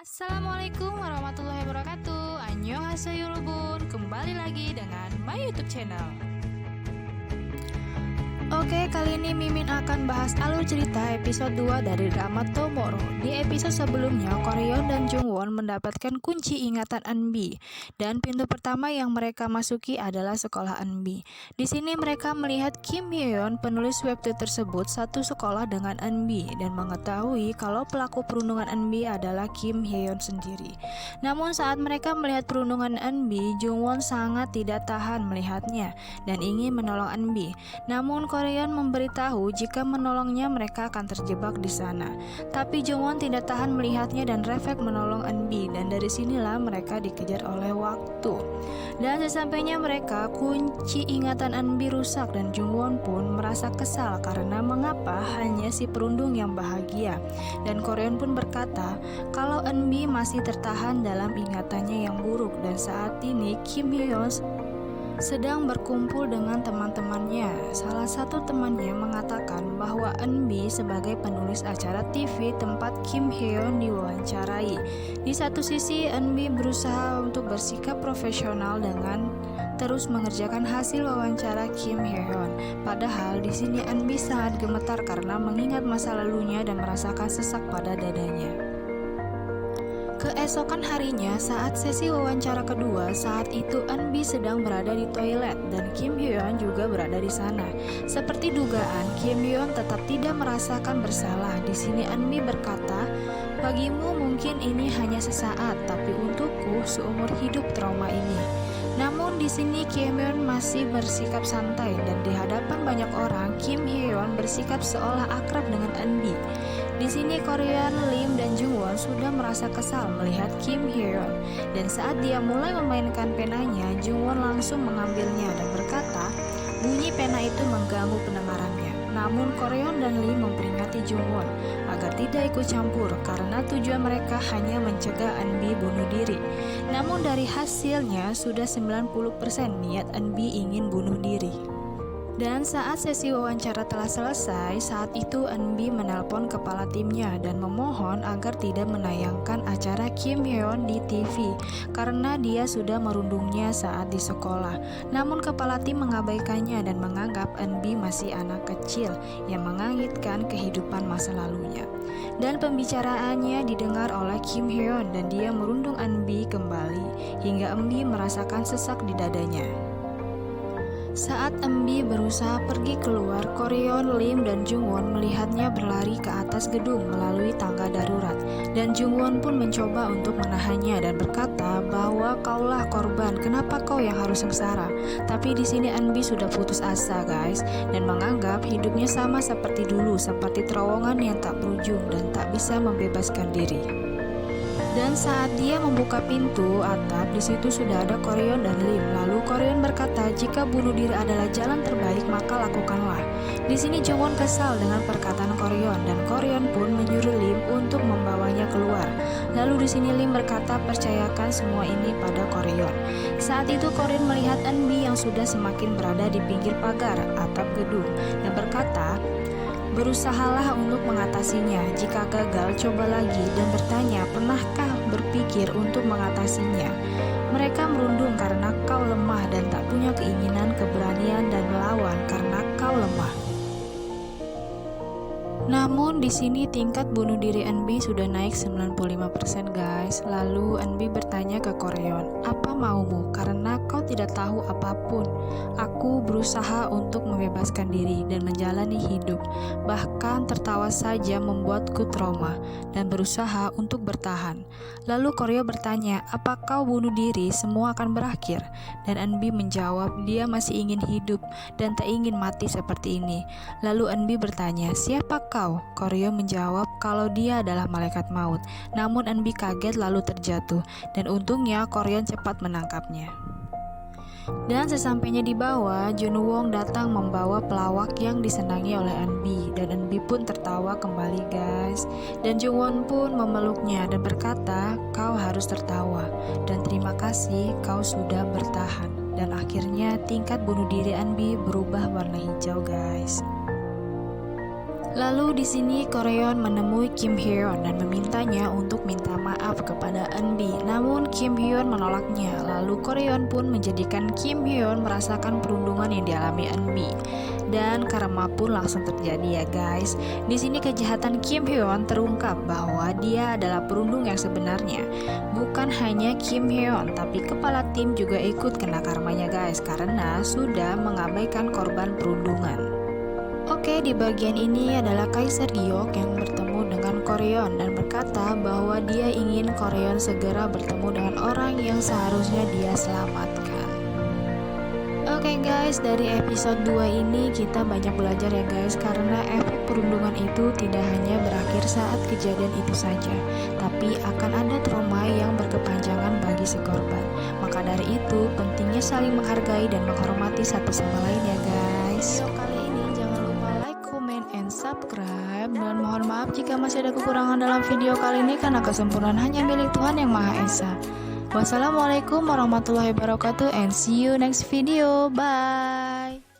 Assalamualaikum warahmatullahi wabarakatuh. Annyeonghaseyo lubun. Kembali lagi dengan my YouTube channel. Oke, kali ini Mimin akan bahas alur cerita episode 2 dari drama Tomorrow. Di episode sebelumnya, Koreon dan Jungwon mendapatkan kunci ingatan Eunbi, dan pintu pertama yang mereka masuki adalah sekolah Eunbi. Di sini mereka melihat Kim Hyeon, penulis webtoon tersebut, satu sekolah dengan Eunbi dan mengetahui kalau pelaku perundungan Eunbi adalah Kim Hyeon sendiri. Namun saat mereka melihat perundungan Eunbi, Jungwon sangat tidak tahan melihatnya dan ingin menolong Eunbi. Namun Koreon memberitahu jika menolongnya mereka akan terjebak di sana. Tapi Jungwon tidak tahan melihatnya dan refleks menolong Eunbi, dan dari sinilah mereka dikejar oleh waktu. Dan sesampainya mereka, kunci ingatan Eunbi rusak dan Jungwon pun merasa kesal karena mengapa hanya si perundung yang bahagia. Dan Koreon pun berkata kalau Eunbi masih tertahan dalam ingatannya yang buruk, dan saat ini Kim Hyeon sedang berkumpul dengan teman-temannya. Salah satu temannya mengatakan bahwa Eunbi sebagai penulis acara TV tempat Kim Hyeon diwawancarai. Di satu sisi Eunbi berusaha untuk bersikap profesional dengan terus mengerjakan hasil wawancara Kim Hyeon. Padahal di sini Eunbi sangat gemetar karena mengingat masa lalunya dan merasakan sesak pada dadanya. Keesokan harinya, saat sesi wawancara kedua, saat itu Eunbi sedang berada di toilet dan Kim Hyeon juga berada di sana. Seperti dugaan, Kim Hyeon tetap tidak merasakan bersalah. Di sini Eunbi berkata, "Bagimu mungkin ini hanya sesaat, tapi untukku seumur hidup trauma ini." Namun di sini Kim Hyeon masih bersikap santai dan di hadapan banyak orang, Kim Hyeon bersikap seolah akrab dengan Eunbi. Di sini Korean, Lim dan Jungwon sudah merasa kesal melihat Kim Hyeon, dan saat dia mulai memainkan penanya, Jungwon langsung mengambilnya dan berkata, bunyi pena itu mengganggu pendengarannya. Namun Korean dan Lim memperingati Jungwon agar tidak ikut campur karena tujuan mereka hanya mencegah Eunbi bunuh diri. Namun dari hasilnya sudah 90% niat Eunbi ingin bunuh diri. Dan saat sesi wawancara telah selesai, saat itu Eunbi menelpon kepala timnya dan memohon agar tidak menayangkan acara Kim Hyeon di TV karena dia sudah merundungnya saat di sekolah. Namun kepala tim mengabaikannya dan menganggap Eunbi masih anak kecil yang mengangitkan kehidupan masa lalunya. Dan pembicaraannya didengar oleh Kim Hyeon dan dia merundung Eunbi kembali hingga Eunbi merasakan sesak di dadanya. Saat Eunbi berusaha pergi keluar, Koreon, Lim, dan Jungwon melihatnya berlari ke atas gedung melalui tangga darurat. Dan Jungwon pun mencoba untuk menahannya dan berkata bahwa kaulah korban, kenapa kau yang harus sengsara? Tapi di sini Eunbi sudah putus asa guys, dan menganggap hidupnya sama seperti dulu, seperti terowongan yang tak berujung dan tak bisa membebaskan diri. Dan saat dia membuka pintu atap, di situ sudah ada Koreon dan Lim. Lalu Koreon berkata, jika bunuh diri adalah jalan terbaik, maka lakukanlah. Di sini Jungwon kesal dengan perkataan Koreon dan Koreon pun menyuruh Lim untuk membawanya keluar. Lalu di sini Lim berkata, percayakan semua ini pada Koreon. Saat itu Koreon melihat Eunbi yang sudah semakin berada di pinggir pagar atap gedung dan berkata, berusahalah untuk mengatasinya. Jika gagal, coba lagi dan bertanya, pernahkah berpikir untuk mengatasinya? Mereka merundung karena kau lemah dan tak punya keinginan, keberanian, dan melawan karena kau lemah. Namun di sini tingkat bunuh diri Eunbi sudah naik 95% guys. Lalu Eunbi bertanya ke Koreon, apa maumu? Karena kau tidak tahu apapun. Aku berusaha untuk membebaskan diri dan menjalani hidup. Bahkan tertawa saja membuatku trauma dan berusaha untuk bertahan. Lalu Koreon bertanya, apa kau bunuh diri semua akan berakhir? Dan Eunbi menjawab, dia masih ingin hidup dan tak ingin mati seperti ini. Lalu Eunbi bertanya, siapa kau? Koreon menjawab kalau dia adalah malaikat maut. Namun Eunbi kaget lalu terjatuh, dan untungnya Koreon cepat menangkapnya. Dan sesampainya di bawah, Junwon datang membawa pelawak yang disenangi oleh Eunbi, dan Eunbi pun tertawa kembali guys. Dan Junwon pun memeluknya dan berkata, kau harus tertawa dan terima kasih kau sudah bertahan. Dan akhirnya tingkat bunuh diri Eunbi berubah warna hijau guys. Lalu di sini Koreon menemui Kim Hyeon dan memintanya untuk minta maaf kepada Eunbi. Namun Kim Hyeon menolaknya. Lalu Koreon pun menjadikan Kim Hyeon merasakan perundungan yang dialami Eunbi. Dan karma pun langsung terjadi ya guys. Di sini kejahatan Kim Hyeon terungkap bahwa dia adalah perundung yang sebenarnya. Bukan hanya Kim Hyeon, tapi kepala tim juga ikut kena karmanya guys, karena sudah mengabaikan korban perundungan. Oke, di bagian ini adalah Kaisar Giok yang bertemu dengan Koreon dan berkata bahwa dia ingin Koreon segera bertemu dengan orang yang seharusnya dia selamatkan. Oke guys, dari episode 2 ini kita banyak belajar ya guys, karena efek perundungan itu tidak hanya berakhir saat kejadian itu saja, tapi akan ada trauma yang berkepanjangan bagi si korban. Maka dari itu pentingnya saling menghargai dan menghormati satu sama lain ya guys. Subscribe, dan mohon maaf jika masih ada kekurangan dalam video kali ini karena kesempurnaan hanya milik Tuhan Yang Maha Esa. Wassalamualaikum warahmatullahi wabarakatuh and see you next video. Bye.